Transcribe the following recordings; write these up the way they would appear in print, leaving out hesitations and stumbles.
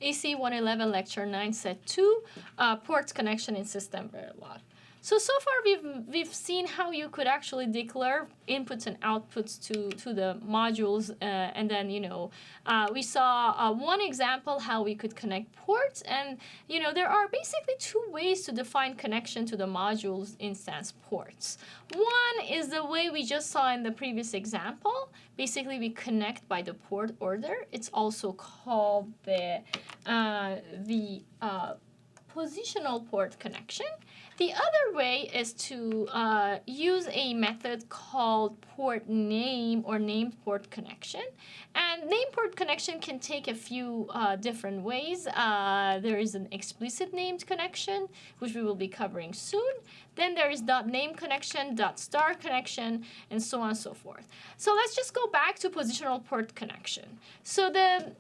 AC 111 Lecture 9 Set 2, Ports Connection in System Verilog. So far we've seen how you could actually declare inputs and outputs to the modules, and then we saw one example how we could connect ports, and there are basically two ways to define connection to the module's instance ports. One is the way we just saw in the previous example. Basically, we connect by the port order. It's also called the positional port connection. The other way is to use a method called port name or named port connection. And named port connection can take a few different ways. There is an explicit named connection, which we will be covering soon. Then there is .name connection, .star connection, and so on and so forth. So let's just go back to positional port connection. So the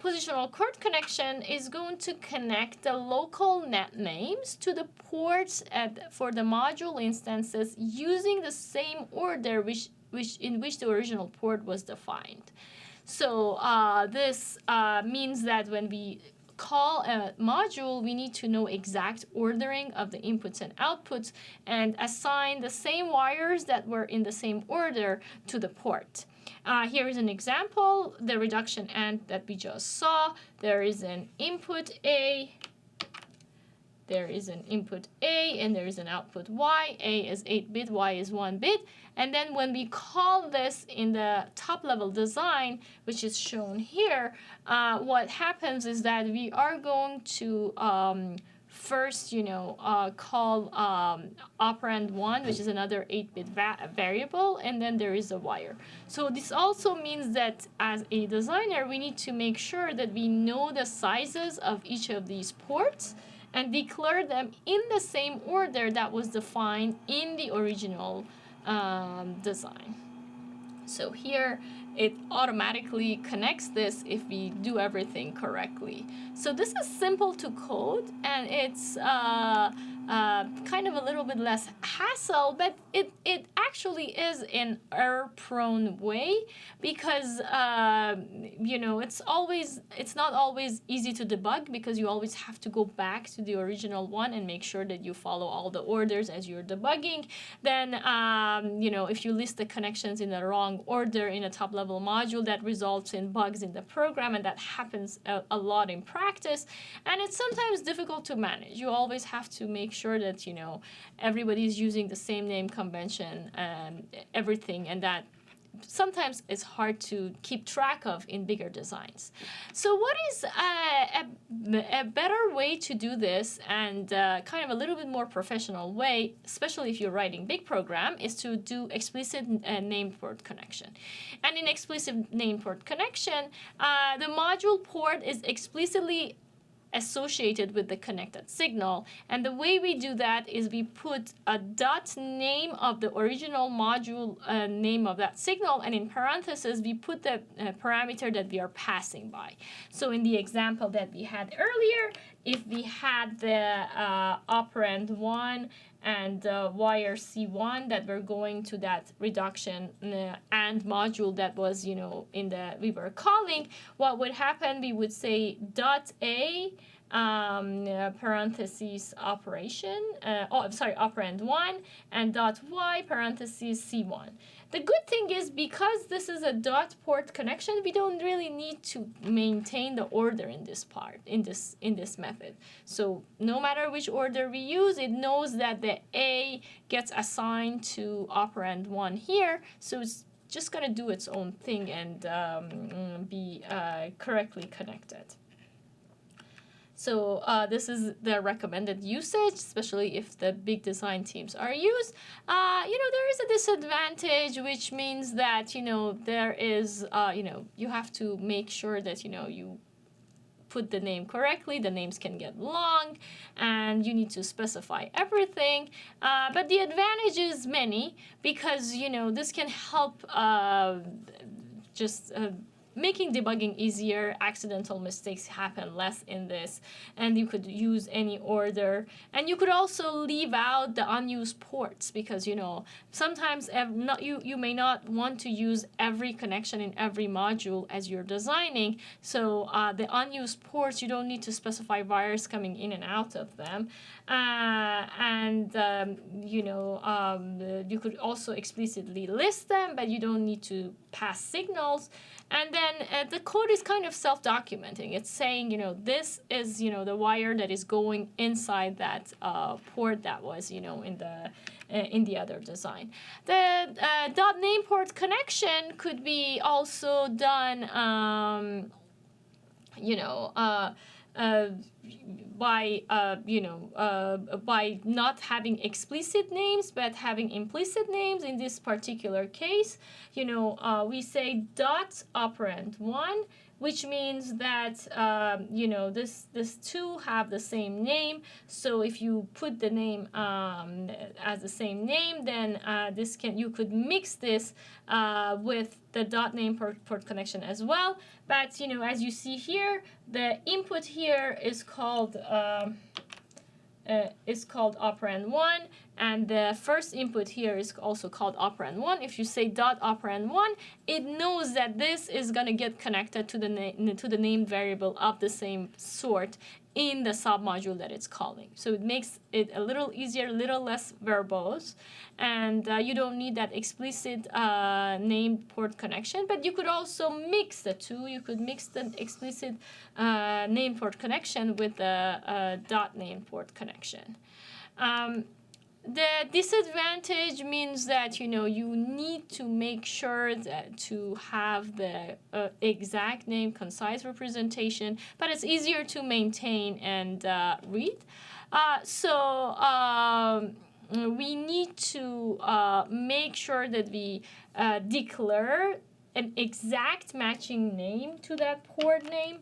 positional port connection is going to connect the local net names to the ports for the module instances using the same order in which the original port was defined. So this means that when we call a module, we need to know exact ordering of the inputs and outputs and assign the same wires that were in the same order to the port. Here is an example, the reduction AND that we just saw. There is an input A, there is an input A, and there is an output Y. A is 8-bit, Y is 1-bit. And then when we call this in the top-level design, which is shown here, what happens is that we are going to first, call operand 1, which is another 8-bit variable, and then there is a wire. So this also means that as a designer, we need to make sure that we know the sizes of each of these ports and declare them in the same order that was defined in the original design. So here it automatically connects this if we do everything correctly. So this is simple to code, and it's kind of a little bit less hassle, but it actually is an error-prone way because it's not always easy to debug because you always have to go back to the original one and make sure that you follow all the orders as you're debugging. Then if you list the connections in the wrong order in a top-level module, that results in bugs in the program, and that happens a lot in practice, and it's sometimes difficult to manage. You always have to make sure that everybody's using the same name convention and everything, and that sometimes it's hard to keep track of in bigger designs. So what is a better way to do this, and kind of a little bit more professional way, especially if you're writing big program, is to do explicit named port connection. And in explicit named port connection, the module port is explicitly associated with the connected signal, and the way we do that is we put a dot name of the original module name of that signal, and in parentheses we put the parameter that we are passing by. So in the example that we had earlier, if we had the operand 1 and wire C1 that were going to that reduction AND module that was we were calling, what would happen, we would say dot A parentheses operation, operand 1, and dot Y parentheses C1. The good thing is, because this is a dot port connection, we don't really need to maintain the order in this part, in this method. So no matter which order we use, it knows that the A gets assigned to operand 1 here, so it's just going to do its own thing and be correctly connected. So this is the recommended usage, especially if the big design teams are used. There is a disadvantage, which means that, there is, you have to make sure that, you put the name correctly. The names can get long, and you need to specify everything. But the advantage is many, because, this can help making debugging easier. Accidental mistakes happen less in this, and you could use any order. And you could also leave out the unused ports, because sometimes you may not want to use every connection in every module as you're designing. So the unused ports, you don't need to specify wires coming in and out of them. You could also explicitly list them, but you don't need to pass signals. And then the code is kind of self-documenting. It's saying, this is, the wire that is going inside that port that was, in the other design. The .name port connection could be also done, by not having explicit names but having implicit names. In this particular case, we say dot operand 1, which means that this two have the same name. So if you put the name as the same name, then you could mix this with the .name port connection as well. But as you see here, the input here is called operand 1, and the first input here is also called operand 1. If you say dot operand 1, it knows that this is going to get connected to the named variable of the same sort in the submodule that it's calling. So it makes it a little easier, a little less verbose, and you don't need that explicit named port connection. But you could also mix the two. You could mix the explicit named port connection with the dot named port connection. The disadvantage means that you need to make sure that to have the exact name, concise representation, but it's easier to maintain and read. We need to make sure that we declare an exact matching name to that port name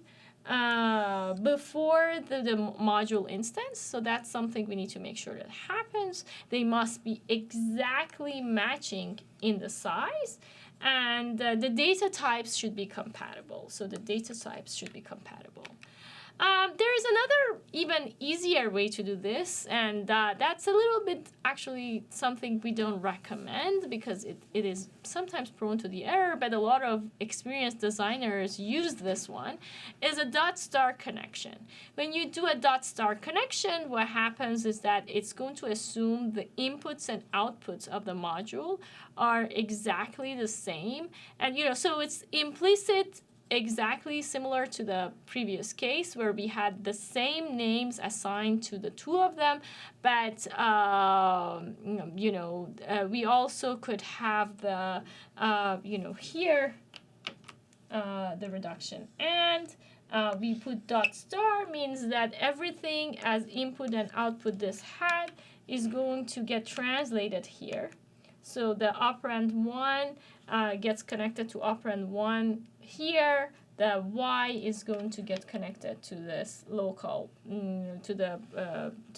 before the module instance. So that's something we need to make sure that happens. They must be exactly matching in the size, and the data types should be compatible. So the data types should be compatible. There is another even easier way to do this, and that's a little bit actually something we don't recommend because it is sometimes prone to the error, but a lot of experienced designers use this one, is a dot star connection. When you do a dot star connection, what happens is that it's going to assume the inputs and outputs of the module are exactly the same, and so it's implicit, exactly similar to the previous case where we had the same names assigned to the two of them, but we also could have the here the reduction, and we put dot star means that everything as input and output this had is going to get translated here. So the operand 1 gets connected to operand 1 here. The y is going to get connected to this local, to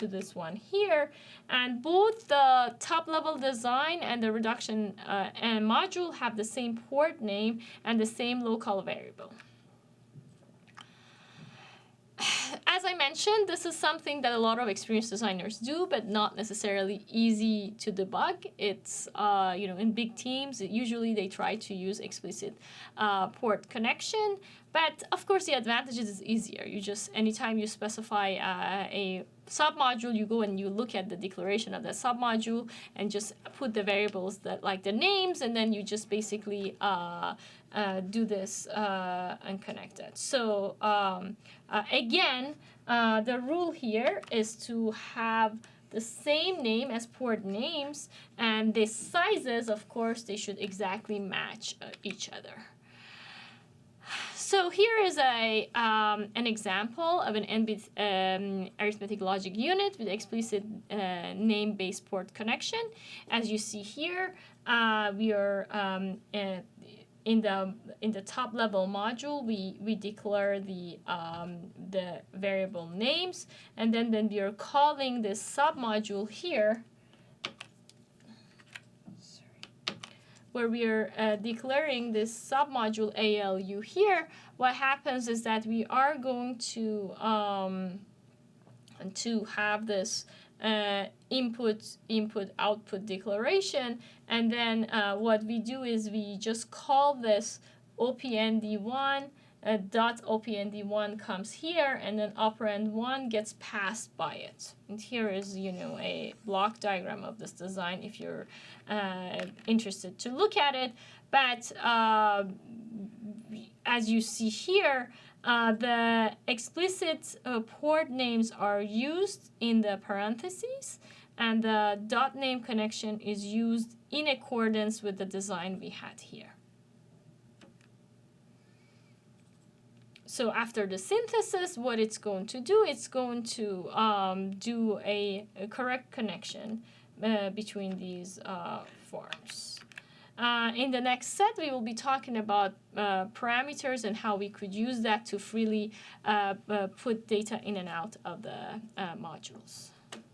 this one here, and both the top level design and the reduction and module have the same port name and the same local variable. As I mentioned, this is something that a lot of experienced designers do, but not necessarily easy to debug. It's, in big teams, usually they try to use explicit port connection. But of course, the advantage is easier. You just, anytime you specify a submodule, you go and you look at the declaration of the submodule and just put the variables that like the names, and then you just basically do this and connect it. So again, the rule here is to have the same name as port names, and the sizes, of course, they should exactly match each other. So here is an example of an n-bit arithmetic logic unit with explicit name-based port connection. As you see here, we are in the top level module, we declare the variable names, and then when we are calling this submodule here, where we are declaring this submodule ALU here, what happens is that we are going to have this input output declaration, and then what we do is we just call this opnd1 dot opnd1 comes here, and then operand 1 gets passed by it. And here is, you know, a block diagram of this design if you're interested to look at it. But as you see here, the explicit port names are used in the parentheses, and the dot name connection is used in accordance with the design we had here. So after the synthesis, what it's going to do, it's going to do a correct connection between these forms. In the next set, we will be talking about parameters and how we could use that to freely put data in and out of the modules.